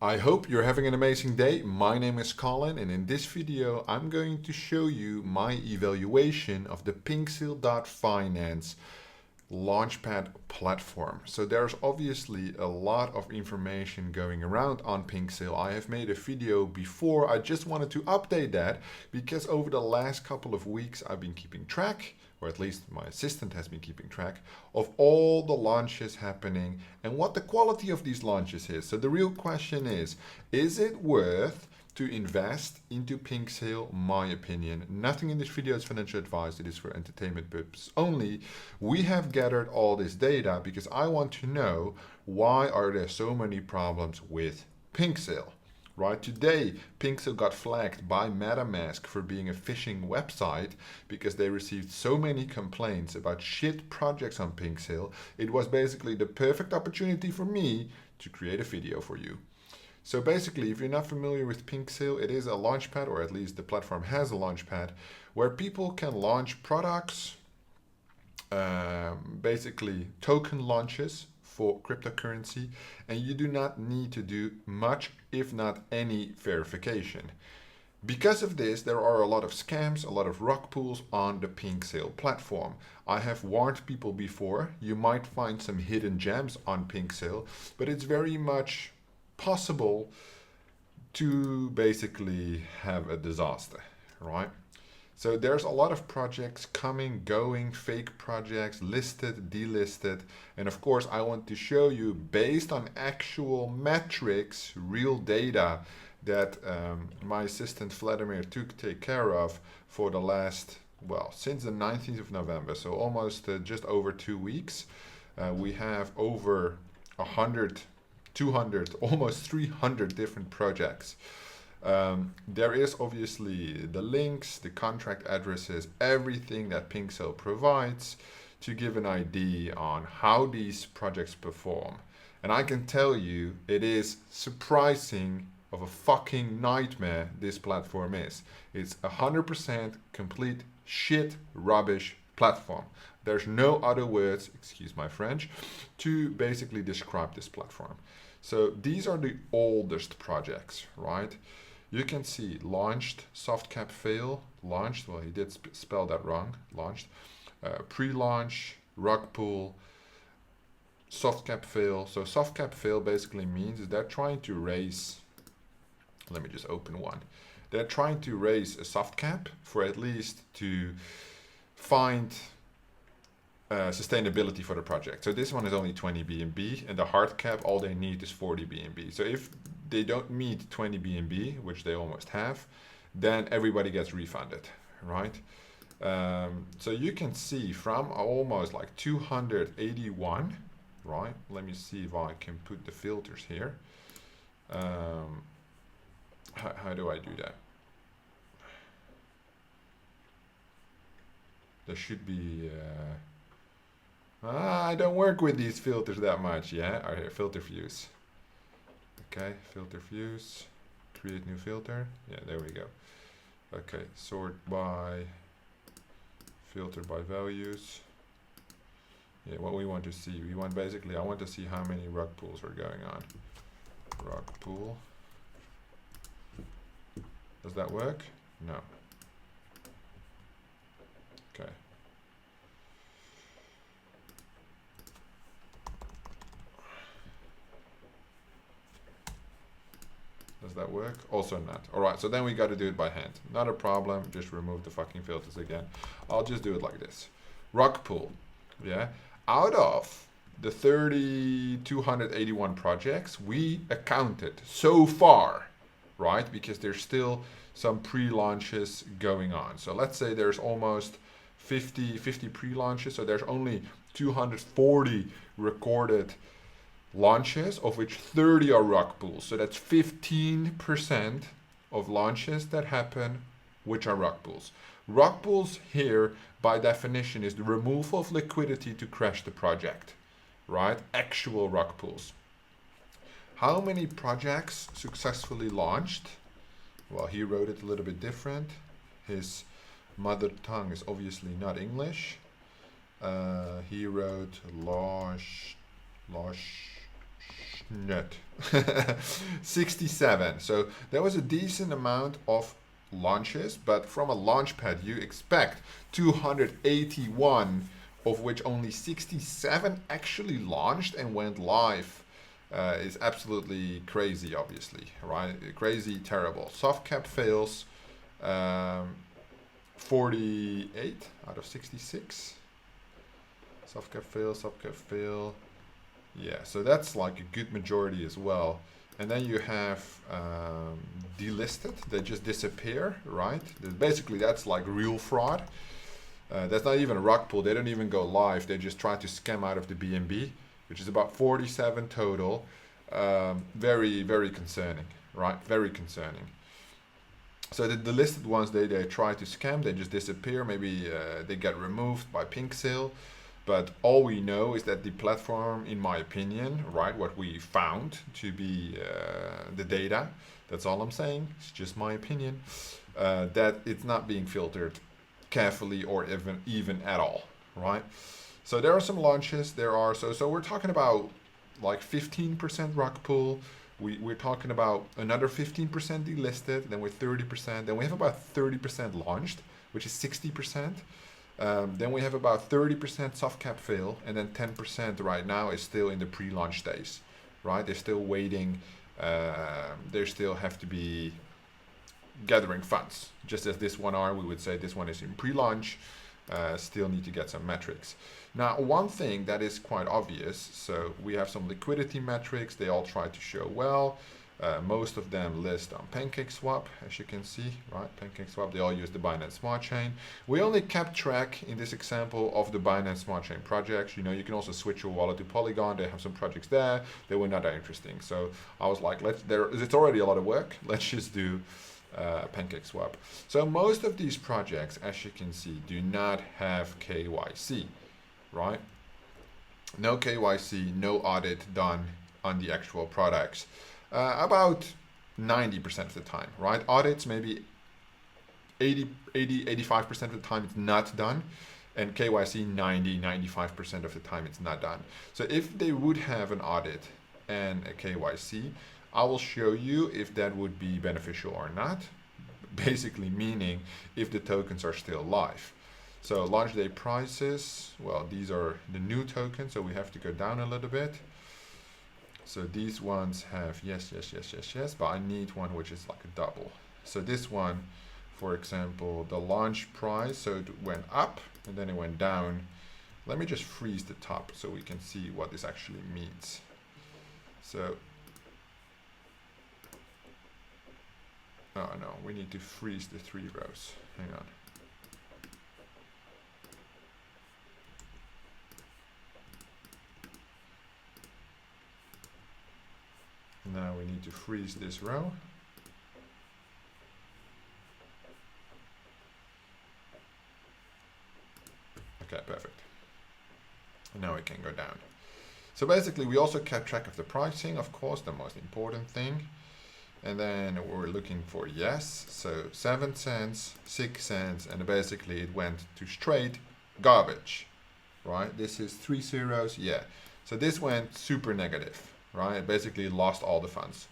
I hope you're having an amazing day. My name is Colin, and in this video I'm going to show you my evaluation of the Pinksale.finance LAUNCHPAD platform. So there's obviously a lot of information going around on Pinksale. I have made a video before. I just wanted to update that because over the last couple of weeks I've been keeping track, or at least my assistant has been keeping track, of all the launches happening and what the quality of these launches is. So the real question is it worth to invest into Pinksale? My opinion. Nothing in this video is financial advice. It is for entertainment purposes only. We have gathered all this data because I want to know, why are there so many problems with Pinksale? Right, today Pinksale got flagged by MetaMask for being a phishing website because they received so many complaints about shit projects on Pinksale. It was basically the perfect opportunity for me to create a video for you. So basically, if you're not familiar with Pinksale, it is a launchpad, or at least the platform has a launchpad, where people can launch products, basically token launches for cryptocurrency, and you do not need to do much, if not any, verification. Because of this, there are a lot of scams, a lot of rug pulls on the Pinksale platform. I have warned people before, you might find some hidden gems on Pinksale, but it's very much possible to basically have a disaster, right? So there's a lot of projects coming, going, fake projects, listed, delisted. And of course, I want to show you, based on actual metrics, real data that my assistant Vladimir took care of for the last, well, since the 19th of November. So almost just over 2 weeks. We have over 100, 200, almost 300 different projects. There is obviously the links, the contract addresses, everything that Pinksale provides to give an idea on how these projects perform. And I can tell you, it is surprising of a fucking nightmare this platform is. It's 100% complete shit, rubbish platform. There's no other words, excuse my French, to basically describe this platform. So these are the oldest projects, right? You can see launched, soft cap fail, launched, well, he did spell that wrong, launched, pre-launch, Rockpool, soft cap fail. So soft cap fail basically means they're trying to raise, let me just open one. They're trying to raise a soft cap for at least to find sustainability for the project. So this one is only 20 BNB, and the hard cap, all they need is 40 BNB. So if they don't meet 20 BNB, which they almost have, then everybody gets refunded, right? So you can see from almost like 281, right? Let me see if I can put the filters here. How do I do that? There should be... I don't work with these filters that much, yeah? All right, filter views. Okay, filter views, create new filter. Yeah, there we go. Okay, sort by, filter by values. Yeah, what we want to see, we want basically, I want to see how many rug pulls are going on. Rug pool. Does that work? No. Okay. Does that work? Also not. All right, so then we got to do it by hand. Not a problem. Just remove the fucking filters again. I'll just do it like this. Rockpool. Yeah. Out of the 3,281 projects, we accounted so far, right? Because there's still some pre-launches going on. So let's say there's almost 50 pre-launches. So there's only 240 recorded launches, of which 30 are rug pulls. So that's 15% of launches that happen, which are rug pulls. Rug pulls here, by definition, is the removal of liquidity to crash the project, right? Actual rug pulls. How many projects successfully launched? Well, he wrote it a little bit different. His mother tongue is obviously not English. He wrote Net. 67. So there was a decent amount of launches, but from a launchpad you expect 281, of which only 67 actually launched and went live. Is absolutely crazy, obviously, right? Crazy, terrible. Soft cap fails, 48 out of 66. Soft cap fail. Yeah, so that's like a good majority as well. And then you have delisted, they just disappear, right? Basically, that's like real fraud. That's not even a Rockpool, they don't even go live, they just try to scam out of the BNB, which is about 47 total. Very, very concerning, right? Very concerning. So the listed ones, they try to scam, they just disappear, maybe they get removed by Pinksale. But all we know is that the platform, in my opinion, right, what we found to be the data, that's all I'm saying, it's just my opinion, that it's not being filtered carefully or even at all, right? So there are some launches, so we're talking about like 15% Rockpool, we're talking about another 15% delisted, then we're 30%, then we have about 30% launched, which is 60%. Then we have about 30% soft cap fail, and then 10% right now is still in the pre-launch days, right? They're still waiting. They still have to be gathering funds. Just as this one are, we would say this one is in pre-launch. Still need to get some metrics. Now, one thing that is quite obvious, so we have some liquidity metrics. They all try to show well. Most of them list on PancakeSwap, as you can see, right? PancakeSwap, they all use the Binance Smart Chain. We only kept track in this example of the Binance Smart Chain projects. You know, you can also switch your wallet to Polygon. They have some projects there. They were not that interesting. So I was like, it's already a lot of work. Let's just do PancakeSwap. So most of these projects, as you can see, do not have KYC, right? No KYC, no audit done on the actual products. About 90% of the time, right? Audits maybe 85% of the time it's not done, and KYC 95% of the time it's not done. So if they would have an audit and a KYC, I will show you if that would be beneficial or not. Basically meaning if the tokens are still live. So launch day prices, well, these are the new tokens, so we have to go down a little bit. So these ones have yes, but I need one which is like a double. So this one, for example, the launch price, so it went up and then it went down. Let me just freeze the top so we can see what this actually means. So, oh no, we need to freeze the 3 rows. Hang on. Now we need to freeze this row. Okay, perfect. And now we can go down. So basically we also kept track of the pricing, of course, the most important thing. And then we're looking for yes, so 7 cents, 6 cents, and basically it went to straight garbage, right? This is 3 zeros, yeah. So this went super negative. Right, it basically lost all the funds.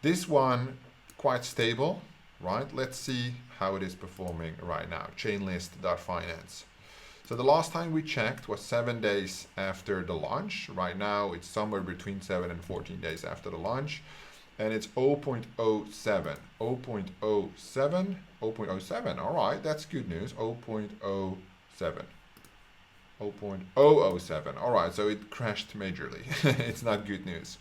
This one, quite stable, right? Let's see how it is performing right now. Chainlist.finance. So the last time we checked was 7 days after the launch. Right now, it's somewhere between 7 and 14 days after the launch. And it's 0.07, 0.07, 0.07. All right, that's good news, 0.07. 0.007. All right, so it crashed majorly. It's not good news,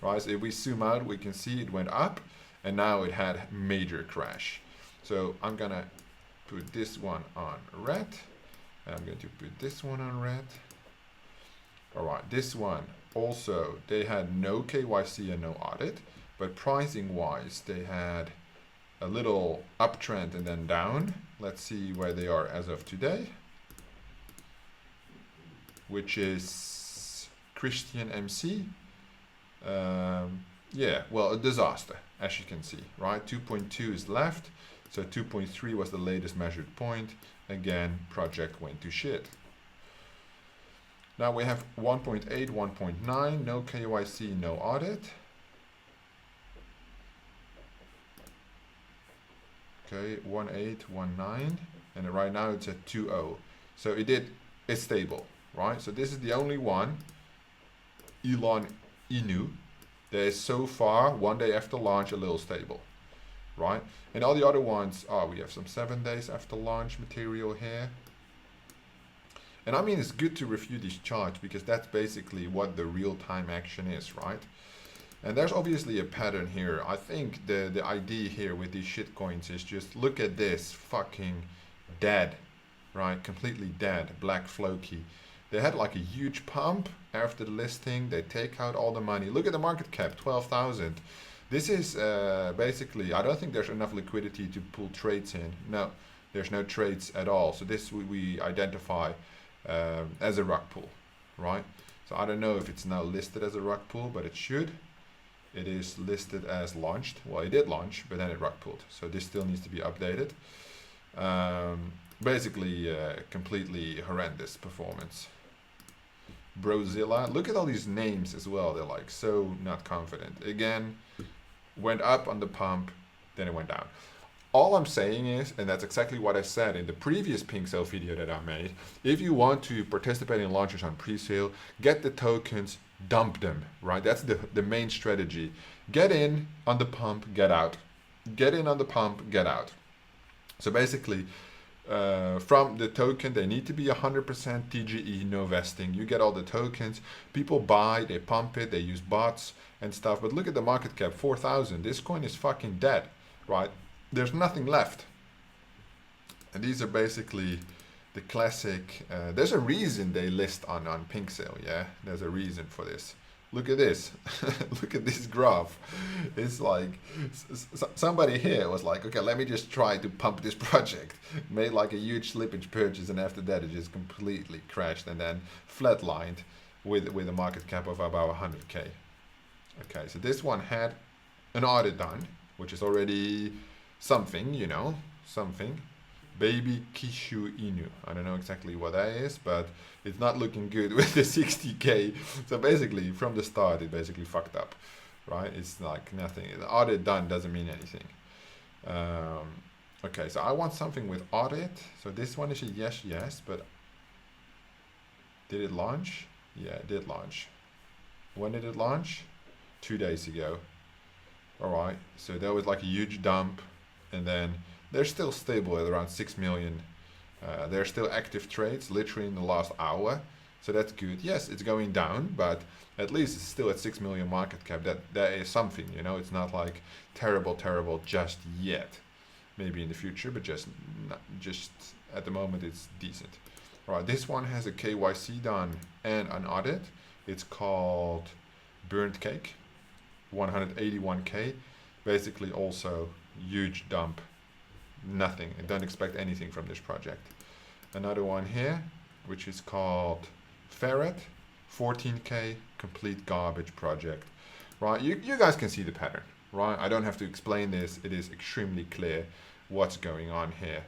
right? So if we zoom out, we can see it went up and now it had major crash. So I'm gonna put this one on red and I'm going to put this one on red. All right, this one also, they had no KYC and no audit, but pricing wise, they had a little uptrend and then down. Let's see where they are as of today, which is Christian MC. Yeah, well, a disaster, as you can see, right? 2.2 is left, so 2.3 was the latest measured point. Again, project went to shit. Now we have 1.8, 1.9, no KYC, no audit. Okay, 1.8, 1.9, and right now it's at 2.0. So it's stable, right? So this is the only one, Elon Inu, that is so far, one day after launch, a little stable, right? And all the other ones, we have some 7 days after launch material here. And I mean, it's good to review these charts because that's basically what the real-time action is, right? And there's obviously a pattern here. I think the idea here with these shitcoins is just look at this, fucking dead, right? Completely dead, black Floki. They had like a huge pump after the listing. They take out all the money. Look at the market cap, 12,000. This is basically, I don't think there's enough liquidity to pull trades in. No, there's no trades at all. So this we identify as a rug pull, right? So I don't know if it's now listed as a rug pull, but it should. It is listed as launched. Well, it did launch, but then it rug pulled. So this still needs to be updated. Basically, completely horrendous performance. Brozilla. Look at all these names as well. They're like so not confident. Again, went up on the pump, then it went down. All I'm saying is, and that's exactly what I said in the previous Pinksale video that I made, if you want to participate in launches on presale, get the tokens, dump them, right? That's the main strategy. Get in on the pump, get out. Get in on the pump, get out. So basically, from the token, they need to be 100% TGE, no vesting. You get all the tokens. People buy, they pump it, they use bots and stuff. But look at the market cap, 4,000. This coin is fucking dead, right? There's nothing left. And these are basically the classic, there's a reason they list on Pinksale, yeah? There's a reason for this. Look at this. Look at this graph. It's like somebody here was like, okay, let me just try to pump this project. Made like a huge slippage purchase, and after that it just completely crashed and then flatlined with a market cap of about 100K. Okay, so this one had an audit done, which is already something, you know, something. Baby Kishu Inu. I don't know exactly what that is, but it's not looking good with the 60K. So basically, from the start, it basically fucked up, right? It's like nothing. The audit done doesn't mean anything. Okay, so I want something with audit. So this one is a yes, yes, but did it launch? Yeah, it did launch. When did it launch? 2 days ago. All right, so there was like a huge dump, and then they're still stable at around 6 million. They're still active trades, literally in the last hour. So that's good. Yes, it's going down, but at least it's still at 6 million market cap. That is something, you know. It's not like terrible just yet. Maybe in the future, but just at the moment it's decent. All right, this one has a KYC done and an audit. It's called Burnt Cake, 181K. Basically also huge dump. Nothing. I don't expect anything from this project. Another one here, which is called Ferret, 14K, complete garbage project. Right, you guys can see the pattern, right? I don't have to explain this. It is extremely clear what's going on here.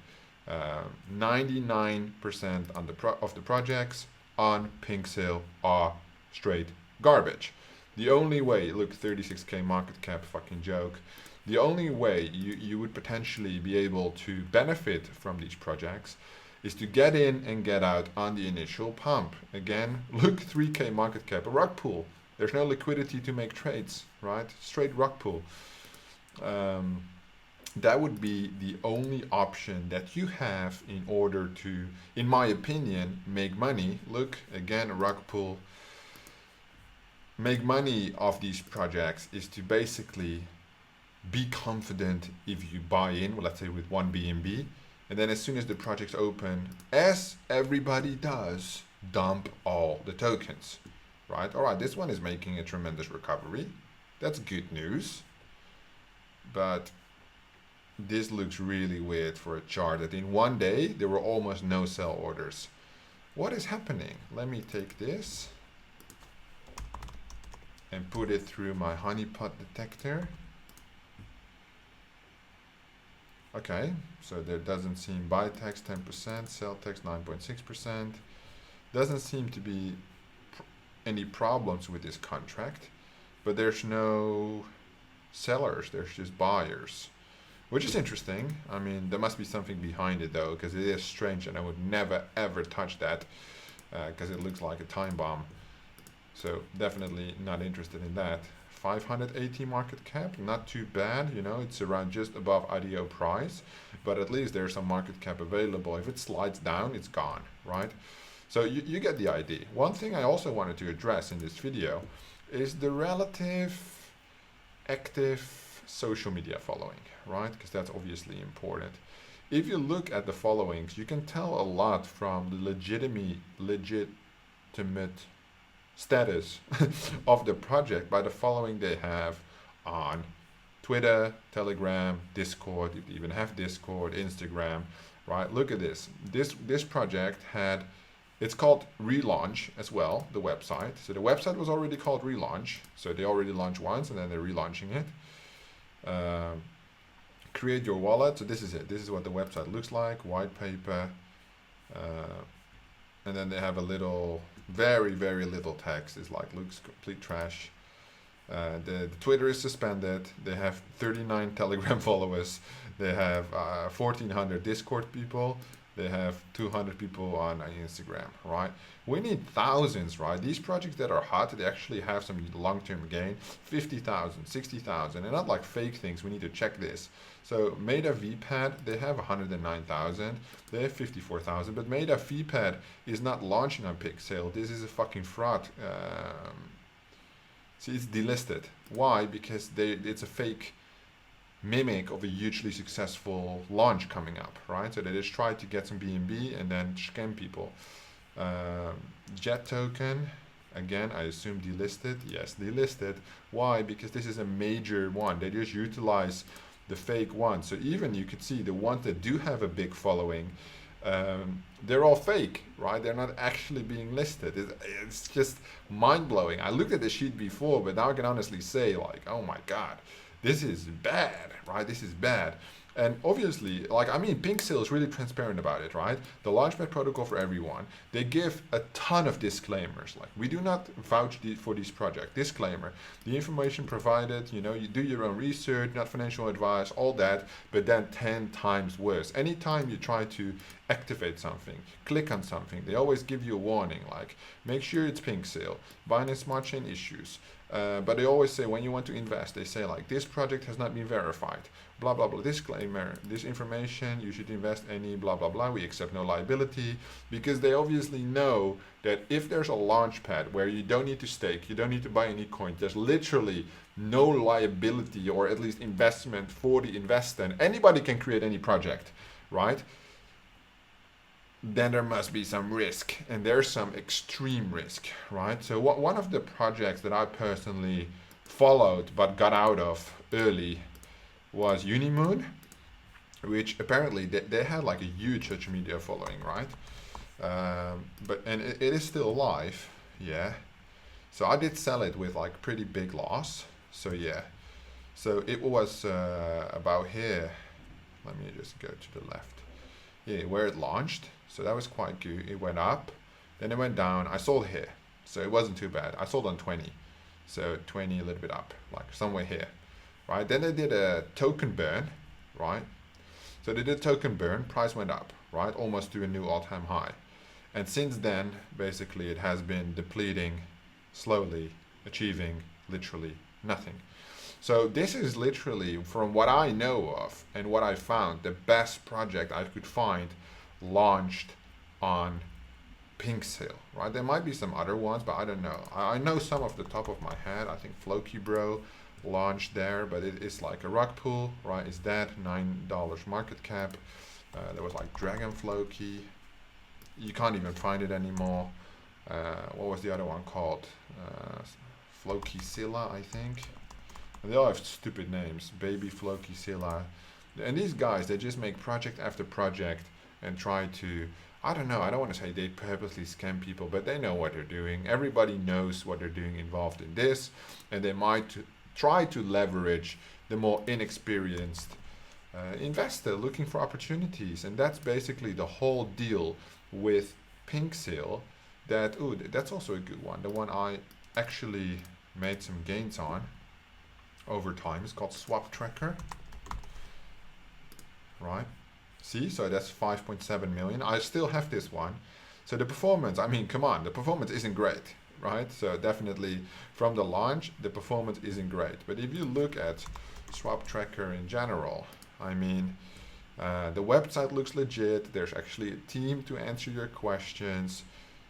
99% of the projects on Pinksale are straight garbage. The only way, look, 36K market cap, fucking joke. The only way you would potentially be able to benefit from these projects is to get in and get out on the initial pump. Again, look, 3K market cap, a rug pull. There's no liquidity to make trades, right? Straight rug pull. That would be the only option that you have in order to, in my opinion, make money. Look, again, a rug pull. Make money off these projects is to basically be confident if you buy in, well, let's say with one BNB, and then as soon as the project's open, as everybody does, dump all the tokens, right? All right, this one is making a tremendous recovery. That's good news. But this looks really weird for a chart that in one day, there were almost no sell orders. What is happening? Let me take this and put it through my honeypot detector. Okay, so there doesn't seem buy text 10%, sell text 9.6%. Doesn't seem to be any problems with this contract, but there's no sellers, there's just buyers, which is interesting. I mean, there must be something behind it though, because it is strange, and I would never ever touch that because it looks like a time bomb. So definitely not interested in that. 580 market cap, not too bad, you know, it's around just above IDO price, but at least there's some market cap available. If it slides down, it's gone, right? So you get the idea. One thing I also wanted to address in this video is the relative active social media following, right? Because that's obviously important. If you look at the followings, you can tell a lot from the legitimate status of the project by the following they have on Twitter, Telegram, Discord. You even have Discord, Instagram, right? Look at this. This project had, it's called Relaunch as well, the website. So the website was already called Relaunch. So they already launched once and then they're relaunching it. Create your wallet. So this is it. This is what the website looks like. White paper. And then they have a little, very little text. It's like, looks complete trash. The Twitter is suspended. They have 39 Telegram followers. They have 1,400 Discord people. They have 200 people on Instagram, right? We need thousands, right? These projects that are hot, they actually have some long-term gain. 50,000, 60,000, and not like fake things. We need to check this. So Meta VPad, they have 109,000. They have 54,000, but Meta VPad is not launching on Pinksale. This is a fucking fraud. See, it's delisted. Why? Because it's a fake mimic of a hugely successful launch coming up, right? So they just try to get some BNB and then scam people. Jet token, again, I assume delisted. Yes, delisted. Why? Because this is a major one. They just utilize the fake one. So even you could see the ones that do have a big following, they're all fake, right? They're not actually being listed. It's just mind-blowing. I looked at the sheet before, but now I can honestly say, like, oh my God, this is bad, right? This is bad. And obviously, like, I mean, Pinksale is really transparent about it, right? The Launchpad protocol for everyone. They give a ton of disclaimers. Like, we do not vouch for this project. Disclaimer, the information provided, you know, you do your own research, not financial advice, all that, but then 10 times worse. Anytime you try to activate something, click on something, they always give you a warning, like, make sure it's Pinksale, Binance Smart Chain issues. But they always say when you want to invest, they say like, this project has not been verified, blah, blah, blah, disclaimer, this information, you should invest any, blah, blah, blah, we accept no liability, because they obviously know that if there's a launchpad where you don't need to stake, you don't need to buy any coins, there's literally no liability or at least investment for the investor, and anybody can create any project, right? Then there must be some risk, and there's some extreme risk, right? So one of the projects that I personally followed but got out of early was Unimode, which apparently they had like a huge social media following, right? And it is still alive, yeah. So I did sell it with like pretty big loss, so yeah. So it was about here. Let me just go to the left. Yeah, where it launched. So that was quite good. It went up, then it went down. I sold here, so it wasn't too bad. I sold on 20, so 20 a little bit up, like somewhere here, right? Then they did a token burn, right? So they did token burn, price went up, right? Almost to a new all-time high. And since then, basically it has been depleting slowly, achieving literally nothing. So this is literally, from what I know of and what I found, the best project I could find launched on Pinksale, right? There might be some other ones, but I don't know. I know some off the top of my head. I think Floki Bro launched there, but it is like a Rockpool, right? Is that $9 market cap? There was like Dragon Floki. You can't even find it anymore. What was the other one called? Floki Silla, I think. They all have stupid names. Baby Floki Silla. And these guys, they just make project after project and try to, I don't know, I don't want to say they purposely scam people, but they know what they're doing. Everybody knows what they're doing involved in this, and they might try to leverage the more inexperienced investor looking for opportunities. And that's basically the whole deal with Pinksale. that's also a good one. The one I actually made some gains on over time is called Swap Tracker. Right? See, so that's 5.7 million. I still have this one. So the performance, I mean, come on, the performance isn't great, right? So definitely from the launch, the performance isn't great. But if you look at Swap Tracker in general, I mean, the website looks legit. There's actually a team to answer your questions.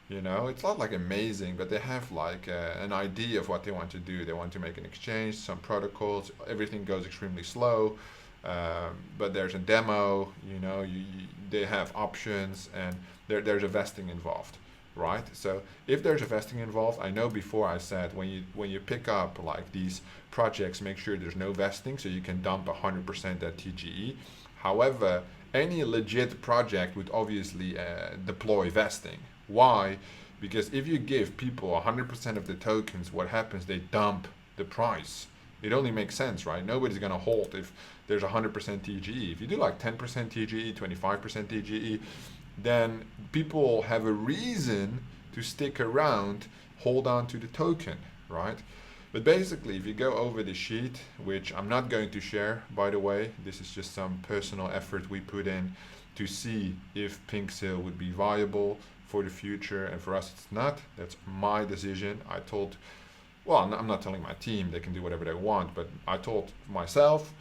You know, it's not like amazing, but they have like an idea of what they want to do. They want to make an exchange, some protocols, everything goes extremely slow. But there's a demo, you know, they have options, and there's a vesting involved, right? So if there's a vesting involved, I know before I said when you pick up like these projects, make sure there's no vesting, so you can dump 100% at TGE. However, any legit project would obviously deploy vesting. Why? Because if you give people 100% of the tokens, what happens? They dump the price. It only makes sense, right? Nobody's going to hold if there's 100% TGE. If you do like 10% TGE, 25% TGE, then people have a reason to stick around, hold on to the token, right? But basically, if you go over the sheet, which I'm not going to share, by the way, this is just some personal effort we put in to see if Pinksale would be viable for the future, and for us it's not. That's my decision. Well, I'm not telling my team, they can do whatever they want, but I told myself,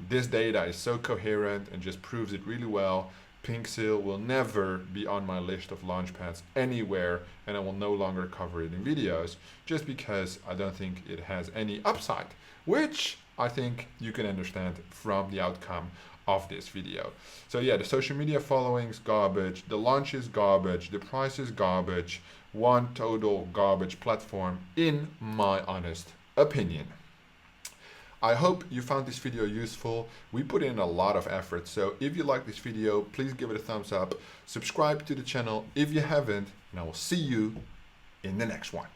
this data is so coherent and just proves it really well. Pinksale will never be on my list of launchpads anywhere, and I will no longer cover it in videos, just because I don't think it has any upside, which I think you can understand from the outcome of this video. So yeah, the social media following is garbage, the launch is garbage, the price is garbage, one total garbage platform in my honest opinion. I hope you found this video useful. We put in a lot of effort, so if you like this video, please give it a thumbs up, subscribe to the channel if you haven't, and I will see you in the next one.